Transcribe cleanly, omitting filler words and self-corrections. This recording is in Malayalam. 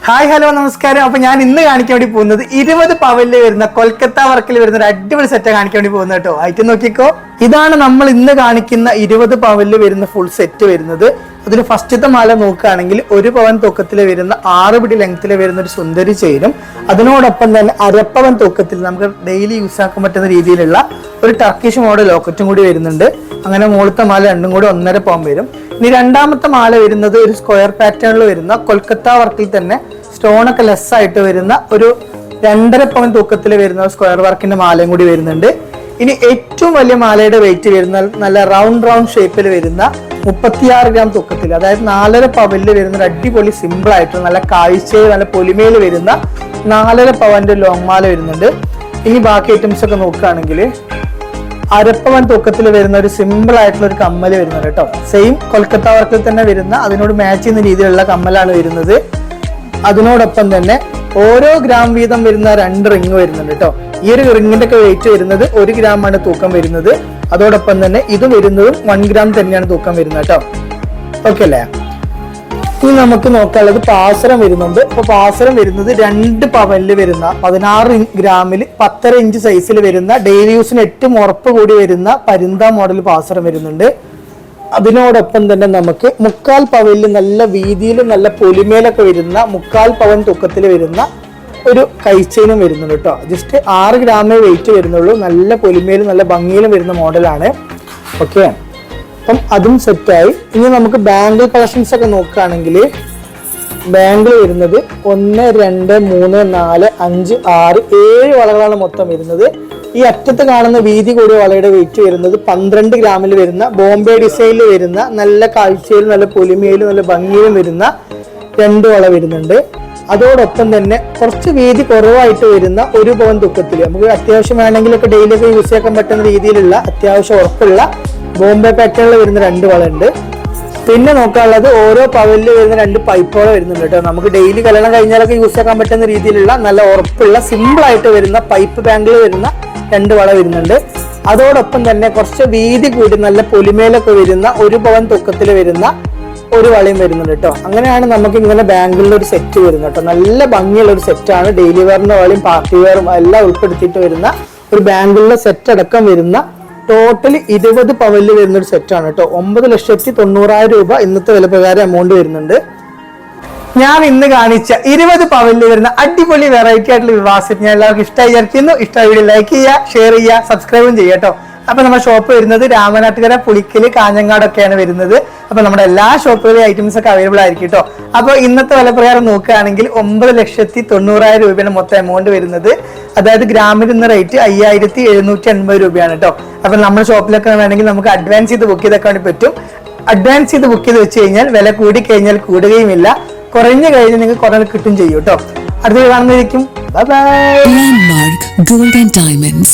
ഹായ് ഹലോ നമസ്കാരം. അപ്പൊ ഞാൻ ഇന്ന് കാണിക്കാൻ വേണ്ടി പോകുന്നത് 20 പവനിൽ വരുന്ന കൊൽക്കത്ത വർക്കിൽ വരുന്ന ഒരു അടിപൊളി സെറ്റ് കാണിക്കാൻ വേണ്ടി പോകുന്നത് കേട്ടോ. ഐറ്റം നോക്കിക്കോ. ഇതാണ് നമ്മൾ ഇന്ന് കാണിക്കുന്ന 20 പവനിൽ വരുന്ന ഫുൾ സെറ്റ് വരുന്നത്. അതിൽ ഫസ്റ്റത്തെ മാല നോക്കുകയാണെങ്കിൽ 1 പവൻ തൂക്കത്തിൽ വരുന്ന 6 പിടി ലെങ്ത്തിൽ വരുന്ന ഒരു സുന്ദരി ചെയിനും അതിനോടൊപ്പം തന്നെ അരപ്പവൻ തൂക്കത്തിൽ നമുക്ക് ഡെയിലി യൂസ് ആക്കാൻ പറ്റുന്ന രീതിയിലുള്ള ഒരു ടർക്കിഷ് മോഡൽ ലോക്കറ്റും കൂടി വരുന്നുണ്ട്. അങ്ങനെ മുകളിലത്തെ മാല രണ്ടും കൂടി 1.5 പവൻ വരും. ഇനി രണ്ടാമത്തെ മാല വരുന്നത് ഒരു സ്ക്വയർ പാറ്റേണിൽ വരുന്ന കൊൽക്കത്ത വർക്കിൽ തന്നെ സ്റ്റോണൊക്കെ ലെസ് ആയിട്ട് വരുന്ന ഒരു 2.5 പവൻ തൂക്കത്തിൽ വരുന്ന സ്ക്വയർ വർക്കിന്റെ മാലയും കൂടി വരുന്നുണ്ട്. ഇനി ഏറ്റവും വലിയ മാലയുടെ വെയിറ്റ് വരുന്ന നല്ല റൗണ്ട് ഷേപ്പിൽ വരുന്ന 36 ഗ്രാം തൂക്കത്തിൽ, അതായത് 4.5 പവനിൽ വരുന്ന ഒരു അടിപൊളി സിമ്പിൾ ആയിട്ട് നല്ല കാഴ്ചയിൽ നല്ല പൊലിമയിൽ വരുന്ന 4.5 പവന്റെ ലോങ് മാല വരുന്നുണ്ട്. ഇനി ബാക്കി ഐറ്റംസ് ഒക്കെ നോക്കുകയാണെങ്കിൽ 1/2 പവൻ തൂക്കത്തിൽ വരുന്ന ഒരു സിമ്പിൾ ആയിട്ടുള്ള ഒരു കമ്മല് വരുന്നുണ്ട് കേട്ടോ. സെയിം കൊൽക്കത്ത വർക്കിൽ തന്നെ വരുന്ന അതിനോട് മാച്ച് ചെയ്യുന്ന രീതിയിലുള്ള കമ്മലാണ് വരുന്നത്. അതിനോടൊപ്പം തന്നെ ഓരോ ഗ്രാം വീതം വരുന്ന 2 റിങ് വരുന്നുണ്ട് കേട്ടോ. ഈ ഒരു റിങ്ങിന്റെ ഒക്കെ വെയിറ്റ് വരുന്നത് 1 ഗ്രാമാണ് തൂക്കം വരുന്നത്. അതോടൊപ്പം തന്നെ ഇത് വരുന്നതും 1 ഗ്രാം തന്നെയാണ് തൂക്കം വരുന്നത് കേട്ടോ. ഓക്കെ അല്ലേ? ഇനി നമുക്ക് നോക്കാനുള്ളത് പാസരം വരുന്നുണ്ട്. അപ്പൊ പാസരം വരുന്നത് 2 പവനിൽ വരുന്ന 16 ഗ്രാമിൽ 10.5 ഇഞ്ച് സൈസിൽ വരുന്ന ഡെയിലി യൂസിന് ഏറ്റവും ഉറപ്പ് കൂടി വരുന്ന പരിന്ത മോഡൽ പാസരം വരുന്നുണ്ട്. അതിനോടൊപ്പം തന്നെ നമുക്ക് 1/4 പവനിൽ നല്ല വീതിയിലും നല്ല പൊലിമയിലൊക്കെ വരുന്ന 1/4 പവൻ തൂക്കത്തിൽ വരുന്ന ഒരു കൈച്ചെയിനും വരുന്നുണ്ട് കേട്ടോ. ജസ്റ്റ് 6 ഗ്രാമേ വെയിറ്റ് വരുന്നുള്ളൂ. നല്ല പൊലിമയിലും നല്ല ഭംഗിയിലും വരുന്ന മോഡലാണ്. ഓക്കെ, അപ്പം അതും സെറ്റായി. ഇനി നമുക്ക് ബാംഗിൾ കളക്ഷൻസ് ഒക്കെ നോക്കുകയാണെങ്കിൽ ബാംഗിൾ വരുന്നത് 1, 2, 3, 4, 5, 6, 7 വളകളാണ് മൊത്തം വരുന്നത്. ഈ അറ്റത്ത് കാണുന്ന വീതി കൂടിയ വളയുടെ വെയിറ്റ് വരുന്നത് 12 ഗ്രാമിൽ വരുന്ന ബോംബെ ഡിസൈനിൽ വരുന്ന നല്ല കാഴ്ചയിലും നല്ല പൊലിമയിലും നല്ല ഭംഗിയിലും വരുന്ന 2 വള വരുന്നുണ്ട്. അതോടൊപ്പം തന്നെ കുറച്ച് വീതി കുറവായിട്ട് വരുന്ന 1 പവൻ തൂക്കത്തിൽ നമുക്ക് അത്യാവശ്യം വേണമെങ്കിലൊക്കെ ഡെയിലിയൊക്കെ യൂസ് ചെയ്യാൻ പറ്റുന്ന രീതിയിലുള്ള അത്യാവശ്യം ഉറപ്പുള്ള ബോംബെ പാറ്റേണിൽ വരുന്ന 2 വള ഉണ്ട്. പിന്നെ നോക്കാനുള്ളത് ഓരോ പവനിൽ വരുന്ന 2 പൈപ്പ് വള വരുന്നുണ്ട് കേട്ടോ. നമുക്ക് ഡെയിലി കല്യാണം കഴിഞ്ഞാലൊക്കെ യൂസ് ആക്കാൻ പറ്റുന്ന രീതിയിലുള്ള നല്ല ഉറപ്പുള്ള സിമ്പിൾ ആയിട്ട് വരുന്ന പൈപ്പ് ബാങ്കിൽ വരുന്ന 2 വള വരുന്നുണ്ട്. അതോടൊപ്പം തന്നെ കുറച്ച് വീതി കൂടി നല്ല പൊലിമയിലൊക്കെ വരുന്ന 1 പവൻ തൂക്കത്തിൽ വരുന്ന ഒരു വളയും വരുന്നുണ്ട് കേട്ടോ. അങ്ങനെയാണ് നമുക്ക് ഇങ്ങനെ ബാംഗിളിന്റെ ഒരു സെറ്റ് വരുന്നത് കേട്ടോ. നല്ല ഭംഗിയുള്ള ഒരു സെറ്റാണ്. ഡെയിലി വെയറിന്റെ വളയും പാർട്ടി വെയറും എല്ലാം ഉൾപ്പെടുത്തിയിട്ട് വരുന്ന ഒരു ബാംഗിളിന്റെ സെറ്റ് അടക്കം വരുന്ന ടോട്ടൽ 20 പവനിൽ വരുന്ന ഒരു സെറ്റാണ് കേട്ടോ. 9,90,000 രൂപ ഇന്നത്തെ വില പ്രകാരം എമൗണ്ട് വരുന്നുണ്ട്. ഞാൻ ഇന്ന് കാണിച്ച 20 പവനിൽ വരുന്ന അടിപൊളി വെറൈറ്റി ആയിട്ടുള്ള വിവാഹ സെറ്റ് ഞാൻ എല്ലാവർക്കും ഇഷ്ടമായി വിചാരിക്കുന്നു. ഇഷ്ടമായ വീഡിയോ ലൈക്ക് ചെയ്യുക, ഷെയർ ചെയ്യുക, സബ്സ്ക്രൈബും ചെയ്യുക കേട്ടോ. അപ്പൊ നമ്മുടെ ഷോപ്പ് വരുന്നത് രാമനാട്ടുകര, പുളിക്കല്, കാഞ്ഞങ്ങാടൊക്കെയാണ് വരുന്നത്. അപ്പൊ നമ്മുടെ എല്ലാ ഷോപ്പുകളിലും ഐറ്റംസ് ഒക്കെ അവൈലബിൾ ആയിരിക്കും കേട്ടോ. അപ്പൊ ഇന്നത്തെ വില പ്രകാരം നോക്കുകയാണെങ്കിൽ 9,90,000 രൂപയാണ് മൊത്തം എമൗണ്ട് വരുന്നത്. അതായത് ഗ്രാമിൽ ഇന്ന് റേറ്റ് 5,780 രൂപയാണ് കേട്ടോ. അപ്പൊ നമ്മുടെ ഷോപ്പിലൊക്കെ വേണമെങ്കിൽ നമുക്ക് അഡ്വാൻസ് ചെയ്ത് ബുക്ക് ചെയ്തൊക്കെ വേണ്ടി പറ്റും. അഡ്വാൻസ് ചെയ്ത് ബുക്ക് ചെയ്ത് വെച്ച് കഴിഞ്ഞാൽ വില കൂടി കഴിഞ്ഞാൽ കൂടുകയുമില്ല, കുറഞ്ഞു കഴിഞ്ഞാൽ നിങ്ങൾക്ക് കുറഞ്ഞ കിട്ടും ചെയ്യും കേട്ടോ. അടുത്ത കാണുന്നതായിരിക്കും. Bye bye. Landmark Gold and Diamonds.